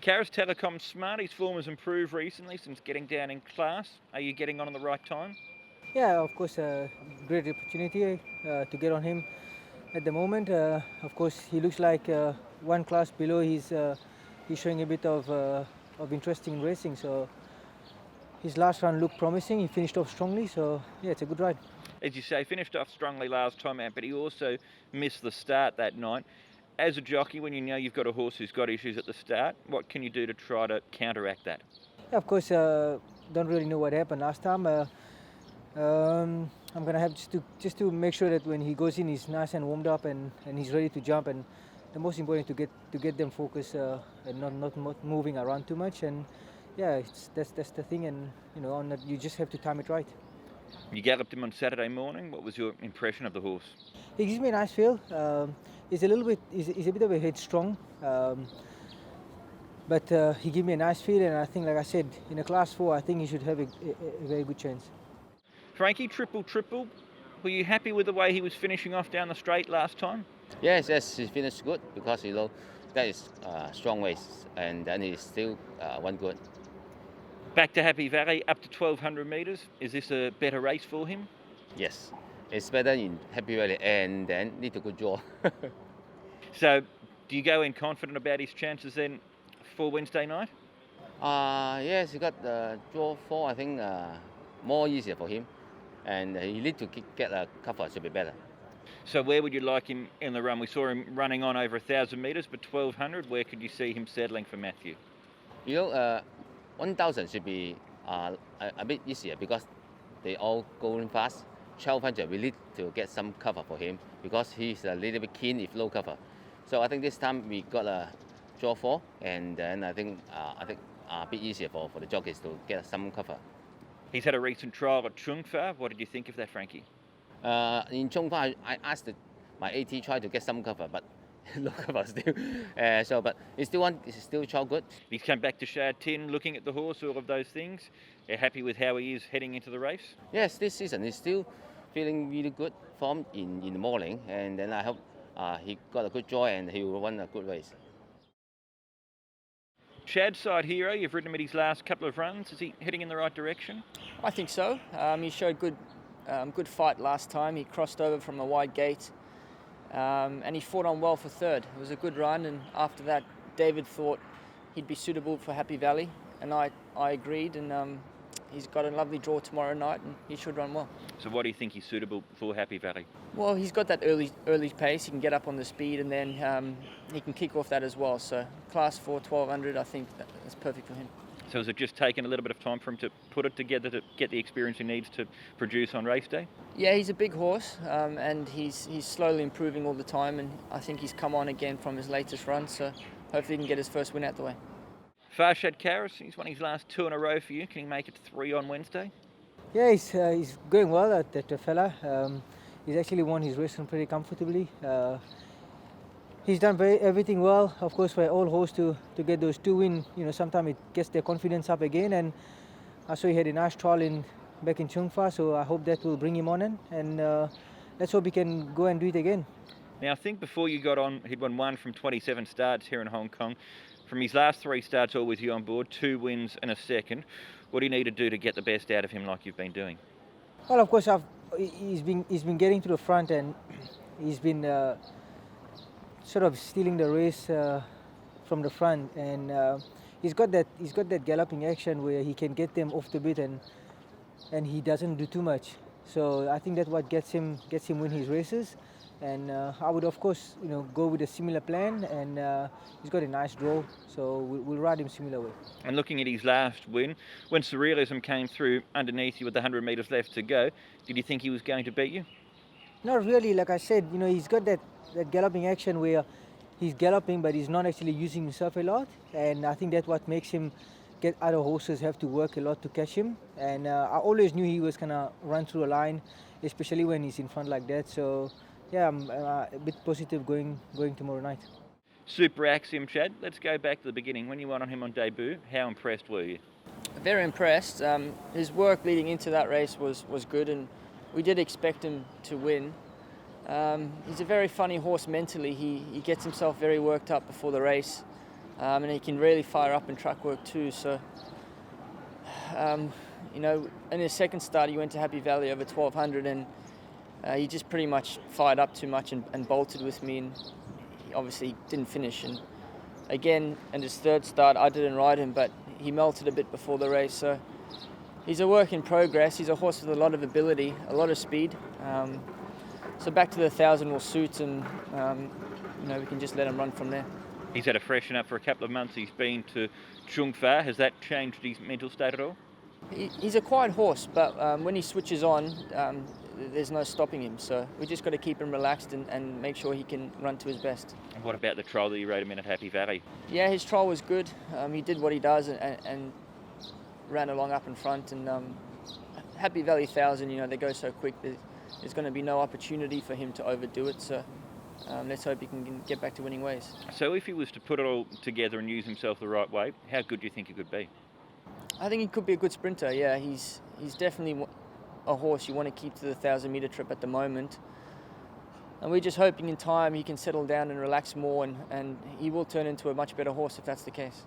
Karis, Telecom smart. His form has improved recently since getting down in class. Are you getting on the right time? Yeah, of course, great opportunity to get on him at the moment. Of course, he looks like one class below. He's showing a bit of interest in racing. So his last run looked promising. He finished off strongly. So yeah, it's a good ride. As you say, finished off strongly last time out, but he also missed the start that night. As a jockey, when you know you've got a horse who's got issues at the start, what can you do to try to counteract that? Yeah, of course, don't really know what happened last time. I'm gonna have just to make sure that when he goes in, he's nice and warmed up and he's ready to jump. And the most important to get them focused and not moving around too much. And yeah, that's the thing. And you just have to time it right. You galloped him on Saturday morning. What was your impression of the horse? He gives me a nice feel. He's a bit of a headstrong, but he gave me a nice feel. And I think, like I said, in a class 4, I think he should have a very good chance. Frankie, triple. Were you happy with the way he was finishing off down the straight last time? Yes, he finished good because that is strong race, and then he still won good. Back to Happy Valley, up to 1,200 metres. Is this a better race for him? Yes, it's better in Happy Valley, and then need a good draw. So, do you go in confident about his chances then for Wednesday night? Yes, he got the draw 4. I think more easier for him, and he need to get a cover to be better. So where would you like him in the run? We saw him running on over 1,000 metres, but 1,200, where could you see him settling for Matthew? 1,000 should be a bit easier because they all going fast. 1,200, we need to get some cover for him because he's a little bit keen if low cover. So I think this time we got a draw 4, and then I think a bit easier for the jockeys to get some cover. He's had a recent trial at Chung Fa. What did you think of that, Frankie? In Chung Fa, I asked my AT try to get some cover, but no cover still. But it's still trial good. He's come back to Shad 10, looking at the horse, all of those things. You're happy with how he is heading into the race? Yes, this season he's still feeling really good form in the morning, and then I hope he got a good joy and he will run a good race. Chad's side hero, you've ridden him at his last couple of runs. Is he heading in the right direction? I think so. He showed good fight last time. He crossed over from a wide gate, and he fought on well for third. It was a good run, and after that, David thought he'd be suitable for Happy Valley, and I agreed. And he's got a lovely draw tomorrow night, and he should run well. So, what do you think he's suitable for Happy Valley? Well, he's got that early pace. He can get up on the speed, and then he can kick off that as well. So, class 4, 1,200, I think that's perfect for him. So, has it just taken a little bit of time for him to put it together to get the experience he needs to produce on race day? Yeah, he's a big horse, and he's slowly improving all the time. And I think he's come on again from his latest run. So, hopefully, he can get his first win out the way. FARSHAD Karis, he's won his last 2 in a row for you. Can he make it 3 on Wednesday? Yeah, he's going well, that fella. He's actually won his race pretty comfortably. He's done everything well. Of course, for all horse to get those 2 wins, sometimes it gets their confidence up again. And I saw he had a nice trial back in Chung Fa, so I hope that will bring him on in. And let's hope he can go and do it again. Now, I think before you got on, he'd won 1 from 27 starts here in Hong Kong. From his last 3 starts, all with you on board, 2 wins and a second. What do you need to do to get the best out of him like you've been doing? Well, of course, he's been getting to the front, and he's been sort of stealing the race from the front, and he's got that galloping action where he can get them off the bit, and he doesn't do too much. So I think that's what gets him win his races. And I would, of course, go with a similar plan, and he's got a nice draw, so we'll ride him similar way. And looking at his last win, when Surrealism came through underneath you with 100 metres left to go, did you think he was going to beat you? Not really. Like I said, he's got that galloping action where he's galloping, but he's not actually using himself a lot, and I think that's what makes him get other horses have to work a lot to catch him. And I always knew he was gonna run through a line, especially when he's in front like that. So. Yeah, I'm a bit positive going tomorrow night. Super AXIOM, Chad. Let's go back to the beginning. When you went on him on debut, how impressed were you? Very impressed. His work leading into that race was good, and we did expect him to win. He's a very funny horse mentally. He gets himself very worked up before the race, and he can really fire up in track work too. So, you know, in his second start, he went to Happy Valley over 1200, and he just pretty much fired up too much and bolted with me, and he obviously didn't finish. And again, in his third start, I didn't ride him, but he melted a bit before the race. So he's a work in progress. He's a horse with a lot of ability, a lot of speed. So back to the 1000 will suit, and you know, we can just let him run from there. He's had a freshen up for a couple of months. He's been to Chungfa. Has that changed his mental state at all? He's a quiet horse, but when he switches on, there's no stopping him. So we just got to keep him relaxed and make sure he can run to his best. And what about the trial that you rode him in at Happy Valley? Yeah, his trial was good. He did what he does and ran along up in front. And Happy Valley 1000, you know, they go so quick. There's going to be no opportunity for him to overdo it. So let's hope he can get back to winning ways. So if he was to put it all together and use himself the right way, how good do you think he could be? I think he could be a good sprinter. Yeah, he's definitely a horse you want to keep to the 1000-meter trip at the moment. And we're just hoping in time he can settle down and relax more, and he will turn into a much better horse if that's the case.